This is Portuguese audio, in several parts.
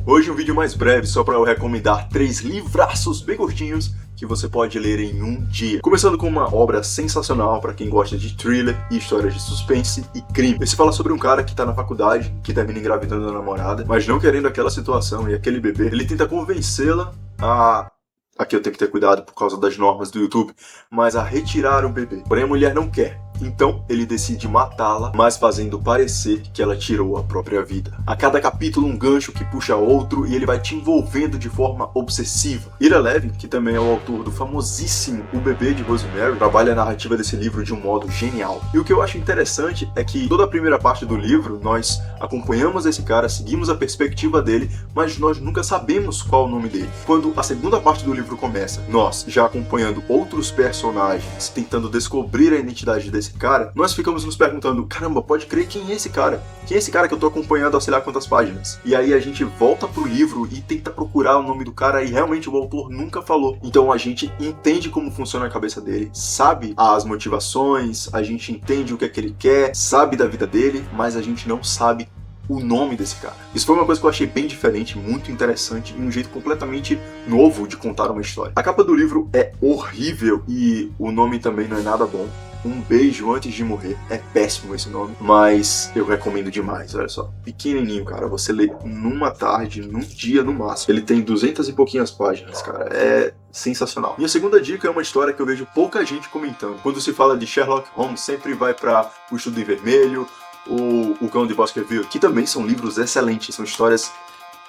Hoje um vídeo mais breve só para eu recomendar 3 livraços bem curtinhos que você pode ler em um dia. Começando com uma obra sensacional para quem gosta de thriller e histórias de suspense e crime. Esse fala sobre um cara que tá na faculdade, que termina engravidando a namorada, mas não querendo aquela situação e aquele bebê, ele tenta convencê-la a... Aqui eu tenho que ter cuidado por causa das normas do YouTube, mas a retirar o bebê. Porém a mulher não quer. Então ele decide matá-la, mas fazendo parecer que ela tirou a própria vida. A cada capítulo um gancho que puxa outro e ele vai te envolvendo de forma obsessiva. Ira Levin, que também é o autor do famosíssimo O Bebê de Rosemary, trabalha a narrativa desse livro de um modo genial. E o que eu acho interessante é que toda a primeira parte do livro nós acompanhamos esse cara, seguimos a perspectiva dele, mas nós nunca sabemos qual o nome dele. Quando a segunda parte do livro começa, nós já acompanhando outros personagens, tentando descobrir a identidade desse cara, nós ficamos nos perguntando, caramba, pode crer, quem é esse cara? Quem é esse cara que eu tô acompanhando há sei lá quantas páginas? E aí a gente volta pro livro e tenta procurar o nome do cara e realmente o autor nunca falou. Então a gente entende como funciona a cabeça dele, sabe as motivações, a gente entende o que é que ele quer, sabe da vida dele, mas a gente não sabe o nome desse cara. Isso foi uma coisa que eu achei bem diferente, muito interessante e um jeito completamente novo de contar uma história. A capa do livro é horrível e o nome também não é nada bom. Um Beijo Antes de Morrer. É péssimo esse nome, mas eu recomendo demais, olha só. Pequenininho, cara, você lê numa tarde, num dia no máximo. Ele tem 200 e pouquinhas páginas, cara, é sensacional. Minha segunda dica é uma história que eu vejo pouca gente comentando. Quando se fala de Sherlock Holmes, sempre vai para O Estudo em Vermelho, O Cão de Baskerville, que também são livros excelentes, são histórias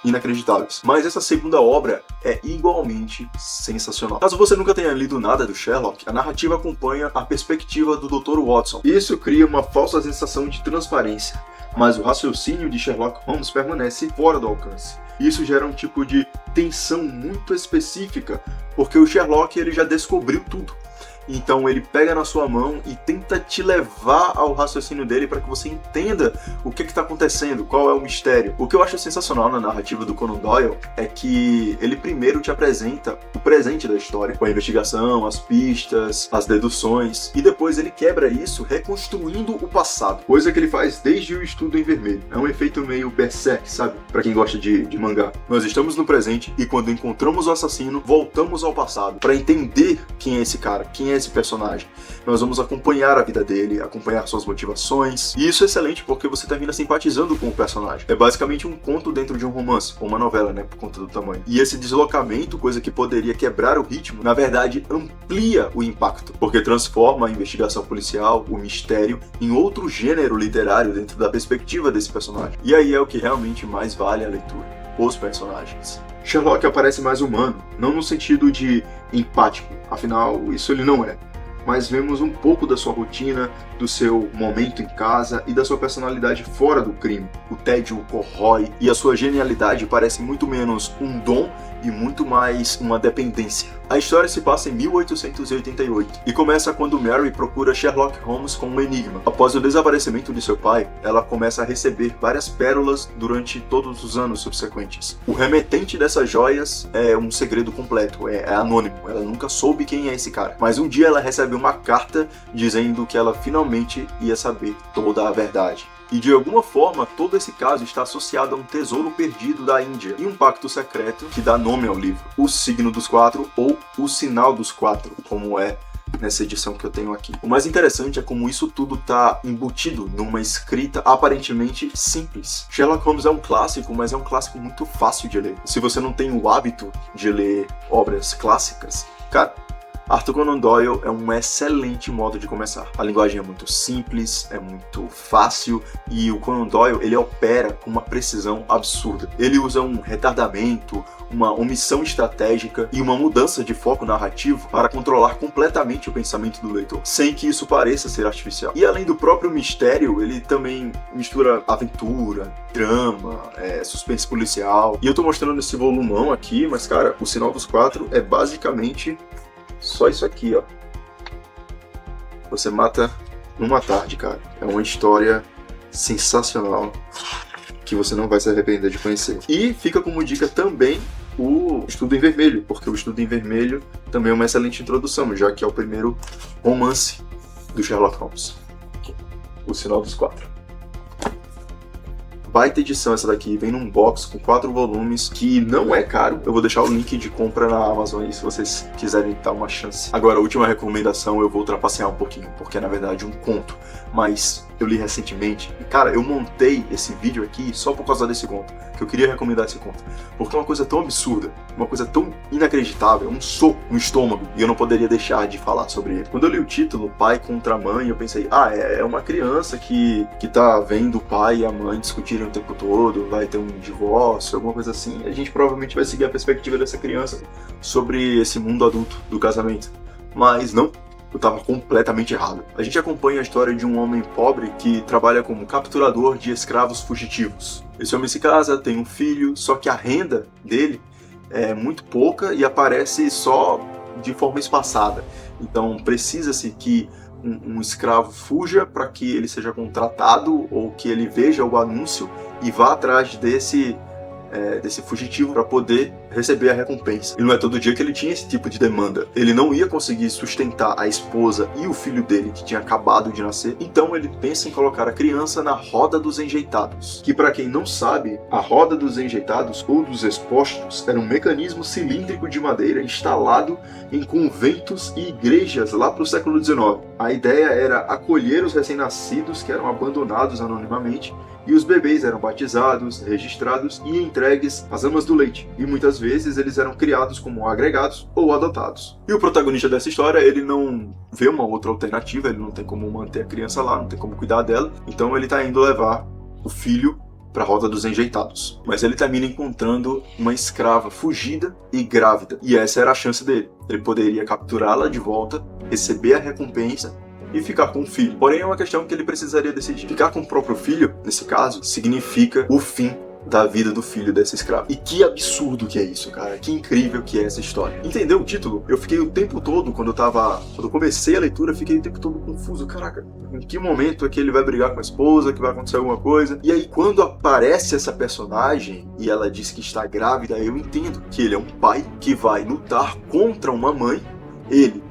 inacreditáveis. Mas essa segunda obra é igualmente sensacional. Caso você nunca tenha lido nada do Sherlock, a narrativa acompanha a perspectiva do Dr. Watson. Isso cria uma falsa sensação de transparência, mas o raciocínio de Sherlock Holmes permanece fora do alcance. Isso gera um tipo de tensão muito específica, porque o Sherlock ele já descobriu tudo. Então ele pega na sua mão e tenta te levar ao raciocínio dele para que você entenda o que está acontecendo, qual é o mistério. O que eu acho sensacional na narrativa do Conan Doyle é que ele primeiro te apresenta o presente da história, com a investigação, as pistas, as deduções, e depois ele quebra isso reconstruindo o passado, coisa que ele faz desde O Estudo em Vermelho. É um efeito meio berserk, sabe? Para quem gosta de mangá. Nós estamos no presente e quando encontramos o assassino, voltamos ao passado para entender quem é esse cara, quem é esse personagem. Nós vamos acompanhar a vida dele, acompanhar suas motivações, e isso é excelente porque você termina simpatizando com o personagem. É basicamente um conto dentro de um romance, ou uma novela, né, por conta do tamanho. E esse deslocamento, coisa que poderia quebrar o ritmo, na verdade amplia o impacto, porque transforma a investigação policial, o mistério, em outro gênero literário dentro da perspectiva desse personagem. E aí é o que realmente mais vale a leitura, os personagens. Sherlock aparece mais humano, não no sentido de empático, afinal isso ele não é, mas vemos um pouco da sua rotina, do seu momento em casa e da sua personalidade fora do crime. O tédio o corrói e a sua genialidade parece muito menos um dom e muito mais uma dependência. A história se passa em 1888 e começa quando Mary procura Sherlock Holmes com um enigma. Após o desaparecimento de seu pai, ela começa a receber várias pérolas durante todos os anos subsequentes. O remetente dessas joias é um segredo completo, é anônimo, ela nunca soube quem é esse cara. Mas um dia ela recebe uma carta dizendo que ela finalmente ia saber toda a verdade. E de alguma forma, todo esse caso está associado a um tesouro perdido da Índia e um pacto secreto que dá nome ao livro, o Signo dos Quatro ou o Sinal dos Quatro, como é nessa edição que eu tenho aqui. O mais interessante é como isso tudo está embutido numa escrita aparentemente simples. Sherlock Holmes é um clássico, mas é um clássico muito fácil de ler. Se você não tem o hábito de ler obras clássicas, cara, Arthur Conan Doyle é um excelente modo de começar. A linguagem é muito simples, é muito fácil e o Conan Doyle ele opera com uma precisão absurda. Ele usa um retardamento, uma omissão estratégica e uma mudança de foco narrativo para controlar completamente o pensamento do leitor, sem que isso pareça ser artificial. E além do próprio mistério, ele também mistura aventura, drama, suspense policial. E eu tô mostrando esse volumão aqui, mas cara, o Sinal dos Quatro é basicamente só isso aqui, ó. Você mata numa tarde, cara. É uma história sensacional que você não vai se arrepender de conhecer. E fica como dica também o Estudo em Vermelho, porque o Estudo em Vermelho também é uma excelente introdução, já que é o primeiro romance do Sherlock Holmes. O Sinal dos Quatro. baita edição essa daqui, vem num box com 4 volumes, que não é caro. Eu vou deixar o link de compra na Amazon aí, se vocês quiserem dar uma chance. Agora, a última recomendação eu vou ultrapassar um pouquinho, porque é na verdade um conto, mas eu li recentemente, e cara, eu montei esse vídeo aqui só por causa desse conto, que eu queria recomendar esse conto, porque é uma coisa tão absurda, uma coisa tão inacreditável, um soco no estômago, e eu não poderia deixar de falar sobre ele. Quando eu li o título, Pai contra Mãe, eu pensei, é uma criança que tá vendo o pai e a mãe discutirem o tempo todo, vai ter um divórcio, alguma coisa assim, e a gente provavelmente vai seguir a perspectiva dessa criança sobre esse mundo adulto do casamento. Mas não, eu estava completamente errado. A gente acompanha a história de um homem pobre que trabalha como capturador de escravos fugitivos. Esse homem se casa, tem um filho, só que a renda dele é muito pouca e aparece só de forma espaçada. Então precisa-se que um escravo fuja para que ele seja contratado ou que ele veja o anúncio e vá atrás desse fugitivo para poder receber a recompensa. E não é todo dia que ele tinha esse tipo de demanda. Ele não ia conseguir sustentar a esposa e o filho dele que tinha acabado de nascer, então ele pensa em colocar a criança na roda dos enjeitados, que para quem não sabe, a roda dos enjeitados ou dos expostos era um mecanismo cilíndrico de madeira instalado em conventos e igrejas lá para o século XIX. A ideia era acolher os recém-nascidos que eram abandonados anonimamente, e os bebês eram batizados, registrados e entregues às amas do leite. E muitas vezes eles eram criados como agregados ou adotados. E o protagonista dessa história, ele não vê uma outra alternativa, ele não tem como manter a criança lá, não tem como cuidar dela, então ele está indo levar o filho para a roda dos enjeitados. Mas ele termina encontrando uma escrava fugida e grávida. E essa era a chance dele. Ele poderia capturá-la de volta, receber a recompensa e ficar com o filho. Porém, é uma questão que ele precisaria decidir. Ficar com o próprio filho, nesse caso, significa o fim da vida do filho desse escravo. E que absurdo que é isso, cara. Que incrível que é essa história. Entendeu o título? Eu fiquei o tempo todo, quando eu comecei a leitura, fiquei o tempo todo confuso. Caraca, em que momento é que ele vai brigar com a esposa, que vai acontecer alguma coisa? E aí, quando aparece essa personagem e ela diz que está grávida, eu entendo que ele é um pai que vai lutar contra uma mãe, ele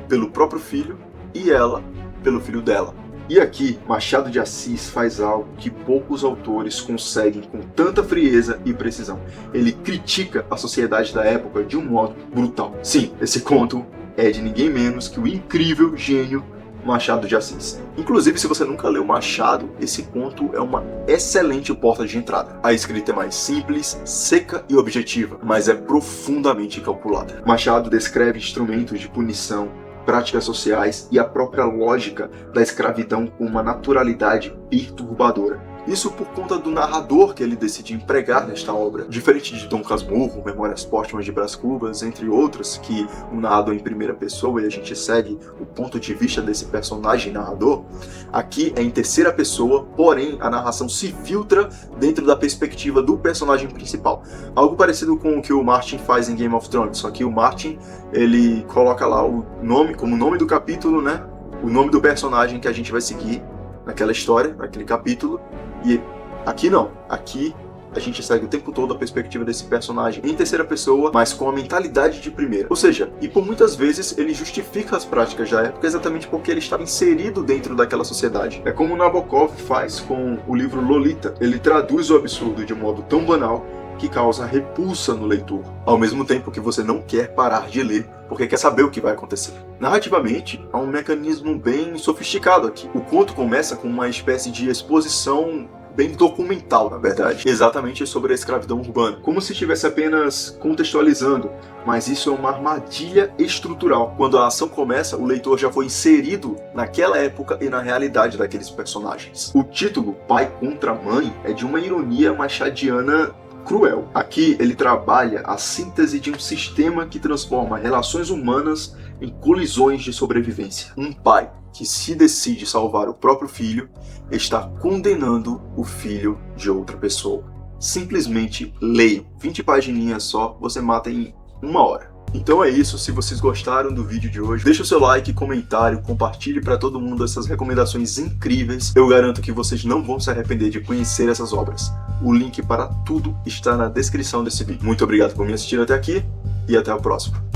pelo próprio filho, e ela pelo filho dela. E aqui, Machado de Assis faz algo que poucos autores conseguem com tanta frieza e precisão. Ele critica a sociedade da época de um modo brutal. Sim, esse conto é de ninguém menos que o incrível gênio Machado de Assis. Inclusive, se você nunca leu Machado, esse conto é uma excelente porta de entrada. A escrita é mais simples, seca e objetiva, mas é profundamente calculada. Machado descreve instrumentos de punição, práticas sociais e a própria lógica da escravidão com uma naturalidade perturbadora. Isso por conta do narrador que ele decide empregar nesta obra. Diferente de Dom Casmurro, Memórias Póstumas de Brás Cubas, entre outras, que o narrador em primeira pessoa e a gente segue o ponto de vista desse personagem narrador, aqui é em terceira pessoa, porém a narração se filtra dentro da perspectiva do personagem principal. Algo parecido com o que o Martin faz em Game of Thrones, só que o Martin, ele coloca lá o nome, como nome do capítulo, né? O nome do personagem que a gente vai seguir naquela história, naquele capítulo. E aqui não, aqui a gente segue o tempo todo a perspectiva desse personagem em terceira pessoa, mas com a mentalidade de primeira. Ou seja, e por muitas vezes ele justifica as práticas da época exatamente porque ele estava inserido dentro daquela sociedade. É como Nabokov faz com o livro Lolita. Ele traduz o absurdo de um modo tão banal que causa repulsa no leitor, ao mesmo tempo que você não quer parar de ler, porque quer saber o que vai acontecer. Narrativamente, há um mecanismo bem sofisticado aqui. O conto começa com uma espécie de exposição bem documental, na verdade, exatamente sobre a escravidão urbana, como se estivesse apenas contextualizando, mas isso é uma armadilha estrutural. Quando a ação começa, o leitor já foi inserido naquela época e na realidade daqueles personagens. O título, Pai contra Mãe, é de uma ironia machadiana cruel. Aqui ele trabalha a síntese de um sistema que transforma relações humanas em colisões de sobrevivência. Um pai que se decide salvar o próprio filho está condenando o filho de outra pessoa. Simplesmente leiam. 20 pagininhas só, você mata em 1 hora. Então é isso, se vocês gostaram do vídeo de hoje, deixa o seu like, comentário, compartilhe para todo mundo essas recomendações incríveis. Eu garanto que vocês não vão se arrepender de conhecer essas obras. O link para tudo está na descrição desse vídeo. Muito obrigado por me assistir até aqui e até o próximo.